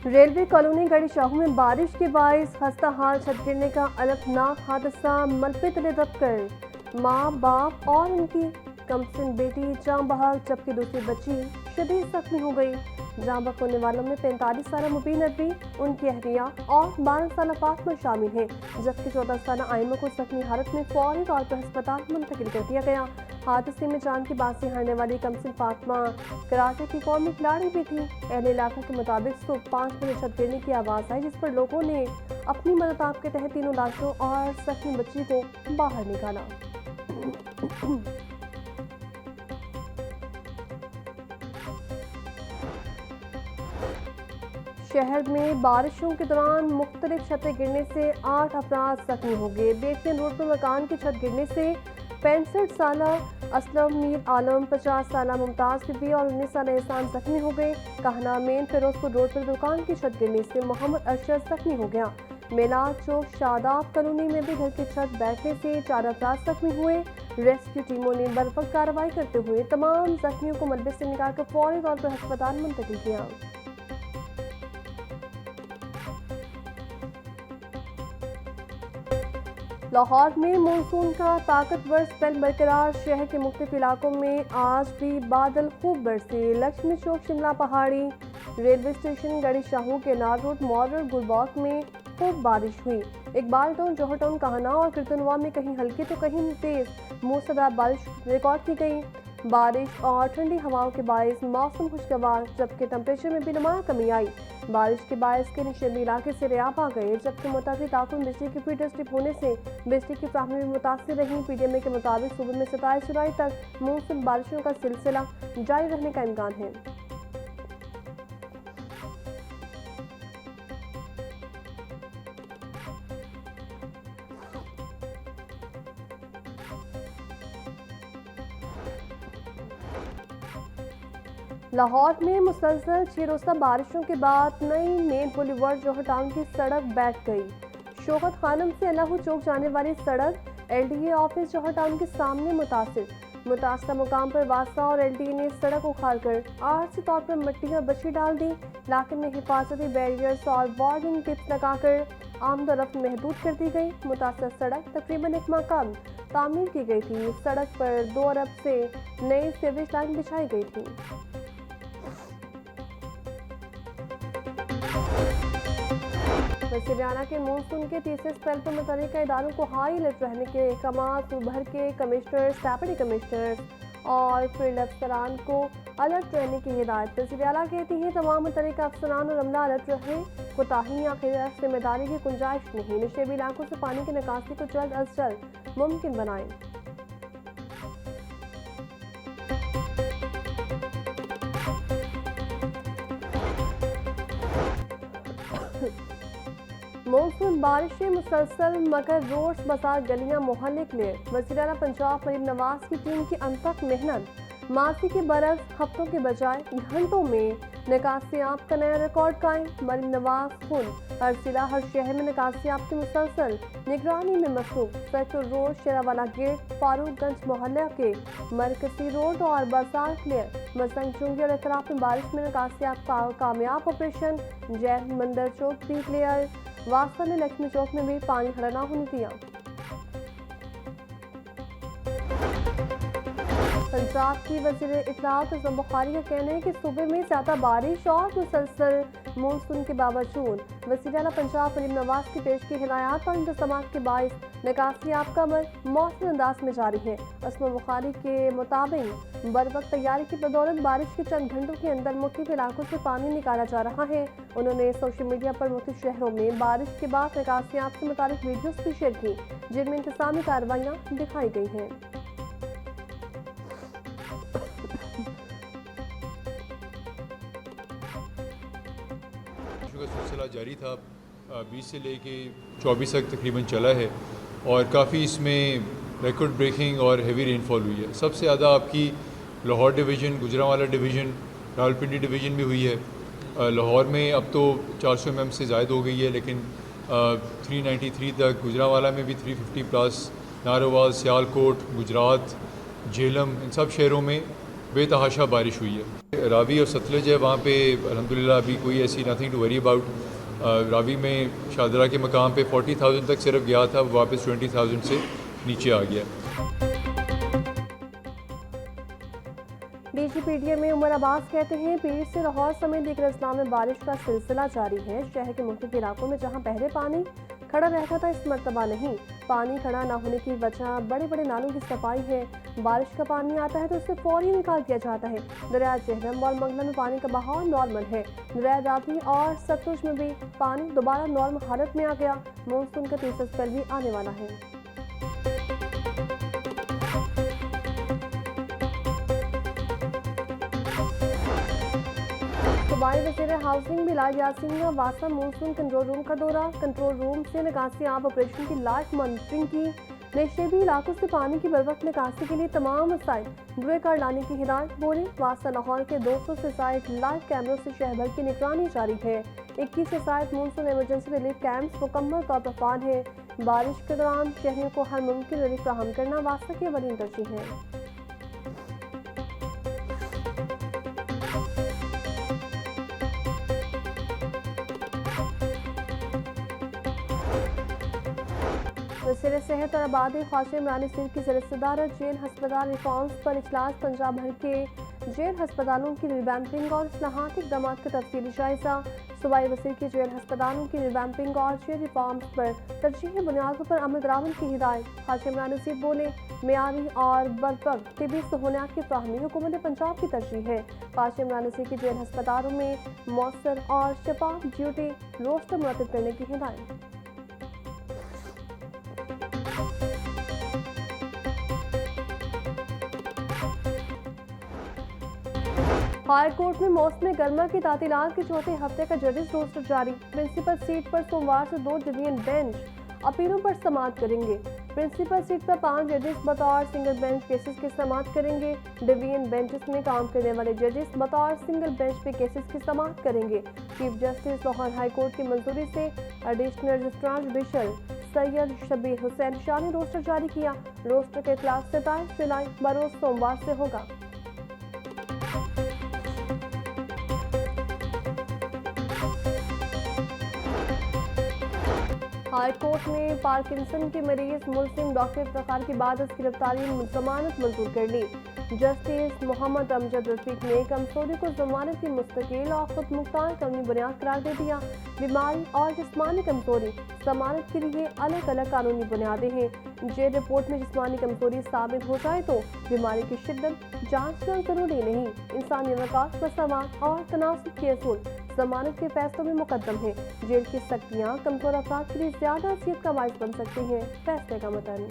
Railway colony गढ़ी शाहू में बारिश के बायस खस्ता हाल छत गिरने का अलखनाक हादसा मलबे तले दब कर माँ बाप और उनकी कमसिन बेटी जान बहक जबकि दूसरी बच्ची शदीद जख्मी हो गई। जान बहक होने वालों में 45 साल मुबीन नदवी, उनकी अहलिया और 12 साल फातिमा शामिल हैं, जबकि 14 साल आयमा को जख्मी हालत में फौरी तौर पर अस्पताल मुंतकिल कर दिया गया। हादसे में जान की बाजी हारने वाली कमसिन फातिमा कराटे की कौमी खिलाड़ी भी थी। अहले इलाका के मुताबिक सुबह 5 बजे छत गिरने की आवाज़ आई, जिस पर लोगों ने अपनी मदद के तहत तीनों लाशों और जख्मी बच्ची को बाहर निकाला। शहर में बारिशों के दौरान मुख्तलिफ छतें गिरने से 8 अफराद जख्मी हो गए। बेटियां रोड पर मकान की छत गिरने से 65 साल असलम मीर आलम, 50 साल मुमताज़ बीबी और 19 साल एहसान जख्मी हो गए। कहना मेन फिरोजपुर रोड पर दुकान की छत गिरने से मोहम्मद अरशद जख्मी हो गया। मेला चौक शादाब कॉलोनी में भी घर की छत बैठने से 4 अफराद जख्मी हुए। रेस्क्यू टीमों ने बर्फक कार्रवाई करते हुए तमाम जख्मियों को मलबे से निकालकर फौरी तौर पर अस्पताल मुंतकिल किया। लाहौर में मानसून का ताकतवर स्पेल बरकरार। शहर के मुख्तलिफ इलाकों में आज भी बादल खूब बरसे। लक्ष्मी चौक, शिमला पहाड़ी, रेलवे स्टेशन, गढ़ी शाहू, केनार रोड, मॉल और गुलबाग में खूब बारिश हुई। इकबाल टाउन, जौहर टाउन, कहना और कीर्तनवा में कहीं हल्की तो कहीं तेज मूसलाधार बारिश रिकॉर्ड की गई। बारिश और ठंडी हवाओं के बायस मौसम खुशगवार, जबकि टेम्परेचर में भी नुमाया कमी आई। बारिश के बायस के निशेबी इलाके से रियाब आ गए, जबकि मुताबिक इलाकों में बिजली की फीडर स्ट्रिप होने से बिजली की फ्राहमी भी मुतासर रही। पीडीएमए के मुताबिक सुबह में 27 जुलाई तक मौसम बारिशों का सिलसिला जारी रहने का इम्कान है। लाहौर में मुसलसल 6 रोज़ा बारिशों के बाद नई मेन बुलेवार्ड जौहर टाउन की सड़क बैठ गई। शौकत खानम से अल्लाहू चौक जाने वाली सड़क एलडीए ऑफिस जौहर टाउन के सामने मुतासर मुकाम पर वासा और एलडीए ने सड़क उखाड़कर आर्जी तौर पर मिट्टी और बची डाल दी। इलाके में हिफाजती बैरियर्स और वार्निंग टिप्स लगाकर आमदोरफ्त महदूद कर दी गई। मुतासर सड़क तकरीबन 1 माह कम तामीर की गई थी। सड़क पर 2 अरब से नई सीवरेज लाइन बिछाई गई थी। हरियाणा के मानसून के तीसरे स्पेल पर मुतल्लिका इदारों को हाई अलर्ट रहने के अहकाम। भर के कमिश्नर्स, डेप्यूटी कमिश्नर्स और फील्ड अफसरान को अलर्ट रहने की हिदायत। वज़ीर-ए-आला कहती हैं तमाम मुतल्लिका अफसरान और अमला अलर्ट रहे। कोताही या खिलाफ जिम्मेदारी की गुंजाइश नहीं। निशेबी इलाकों से पानी की निकासी को जल्द अज जल्द मुमकिन बनाएं। मानसून बारिशें मुसलसल मगर रोड्स, बाजार, गलियां, मोहल्ले क्लियर। वज़ीर-ए-आला पंजाब मरीम नवाज की टीम की अनथक मेहनत। माजी के बरस हफ्तों के बजाय घंटों में निकासियाब का नया रिकॉर्ड कायम। मरीम नवाज खुद हर जिला, हर शहर में निकासियाब की मुसलसल निगरानी में मसरूफ। सर्कुलर रोड, शेरावाला गेट, फारूकगंज मोहल्ला के मरकजी रोड और बाजार क्लियर। मसंग चुंगी और इतराफ में बारिश में निकासियाब का कामयाब ऑपरेशन। जैन मंदिर चौक भी क्लियर। वास्ता ने लक्ष्मी चौक में भी पानी खड़ा न होने दिया। पंजाब की वज़ीर इत्तलात आज़म बुखारी का कहना है कि सूबे में ज़्यादा बारिश और मुसलसल मानसून के बावजूद वज़ीर-ए-आला पंजाब मरीम नवाज की पेश की हिदायत और इंतजाम के बायस निकासियाब का अमल मौसमी अंदाज में जारी है। आज़म बुखारी के मुताबिक बर वक्त तैयारी की बदौलत बारिश के चंद घंटों के अंदर मुख्तलिफ इलाकों से पानी निकाला जा रहा है। उन्होंने सोशल मीडिया पर मुख्तलिफ शहरों में बारिश के बाद निकासियाब से मुताबिक वीडियोस भी शेयर की, जिनमें इंतजामी कार्रवाइयाँ दिखाई गई हैं। का सिलसिला जारी था 20 से लेके 24 तक तकरीबन चला है और काफ़ी इसमें रिकॉर्ड ब्रेकिंग और हेवी रेनफॉल हुई है। सबसे ज़्यादा आपकी Lahore division, Gujranwala division, Rawalpindi division भी हुई है। लाहौर में अब तो 400 mm से ज़ायद हो गई है, लेकिन 393 तक, गुजरांवाला में भी 350 प्लस, नारोवाल, सियालकोट, गुजरात, झेलम, इन सब शहरों में बेतहाशा बारिश हुई है। रावी और सतलज है वहाँ पे अल्हम्दुलिल्लाह अभी कोई ऐसी nothing to worry about. Ravi में शाहदरा के मकाम पे 40,000 तक सिर्फ गया था, वापस 20,000 से नीचे आ गया। डीजीपीडीए में उमर अब्बास कहते हैं पीर से लाहौर समेत दीगर अजला में बारिश का सिलसिला जारी है। शहर के मुख्तलिफ इलाकों में जहां पहले पानी खड़ा रहता था इस मरतबा नहीं। पानी खड़ा ना होने की वजह बड़े बड़े नालों की सफाई है। बारिश का पानी आता है तो उसे फौरी निकाल दिया जाता है। दरिया जहलम और मंगला में पानी का बहाव नॉर्मल है। दरिया रावी और सतलुज में भी पानी दोबारा नॉर्मल हालत में आ गया। मानसून का तीसरा स्पेल भी आने वाला है। सूबाई वज़ीर हाउसिंग बिलाल यासीन का वासा मानसून कंट्रोल रूम का दौरा। कंट्रोल रूम से निकासी आब ऑपरेशन की लाइव मॉनिटरिंग की। नशेबी इलाकों से पानी की बरवक्त निकासी के लिए तमाम वसाइल बुरे कार लाने की हिदायत। बोले वासा लाहौर के 200 से ज़ायद लाइव कैमरों से शहर भर की निगरानी जारी है। 21 से ज़ायद मानसून इमरजेंसी रिलीफ कैंप्स मुकम्मल तौर पर फाल है। बारिश के दौरान शहरियों को हर मुमकिन रिलीफ फराहम करना वासा की अवलीन तरजीह है। वज़ीर सेहत और आबादी ख्वाजा इमरान नसीर की सदस्यदारत जेल हस्पताल रिफॉर्म्स पर इजलास। पंजाब भर के जेल हस्पतालों की रिवैम्पिंग और इस्लाहाती इक़दामात का तफसीली जायजा। सूबाई वज़ीर की जेल हस्पतालों की रिवैम्पिंग और जेल रिफॉर्म्स पर तरजीही बुनियादों पर अमल दरामद की हिदायत। ख्वाजा इमरान नसीर बोले मेयारी और बरवक्त तिबी सहूलियात की फ्राहमी हुकूमत पंजाब की तरजीह है। ख्वाजा इमरान नसीर की जेल हस्पतालों में मौसर और शफाफ ड्यूटी रोस्टर मुरतब करने की हिदायत। हाई कोर्ट में मौसम गर्मा की तातीलात के चौथे हफ्ते का जजेस रोस्टर जारी। प्रिंसिपल सीट पर सोमवार से 2 डिवीजन बेंच अपीलों पर समाअत करेंगे। प्रिंसिपल सीट पर 5 जजेस बतौर सिंगल बेंच केसेस की समाअत करेंगे। डिवीजन बेंचेस में काम करने वाले जजेस बतौर सिंगल बेंच पे केसेस की समाअत करेंगे। Chief justice Lahore high court की मंजूरी से additional registrar judicial Syed Shabbir Hussain Shah ने रोस्टर जारी किया। रोस्टर का इतलाक़ 27 जुलाई बरोज़ सोमवार से होगा। हाई कोर्ट ने पार्किंसन के मरीज मुल्जिम डॉक्टर इफ्तिखार की बाद उसकी गिरफ्तारी जमानत मंजूर कर ली। जस्टिस मोहम्मद अमजद रफीक ने कमजोरी को जमानत की मुस्तकिल और खुद मुख्तार कानूनी बुनियाद करार दे दिया। बीमारी और जिस्मानी कमजोरी जमानत के लिए अलग अलग कानूनी बुनियादें हैं। जेल रिपोर्ट में जिस्मानी कमजोरी साबित हो जाए तो बीमारी की शिद्दत जांचना जरूरी नहीं। इंसानी वक़ार, मसवात और तनासुब के असूल जमानत के फैसलों में मुकद्दम है। जेल की सख्तियाँ कमजोर अफराद के लिए ज्यादा असियत का बाइस बन सकती हैं। फैसले का मतन।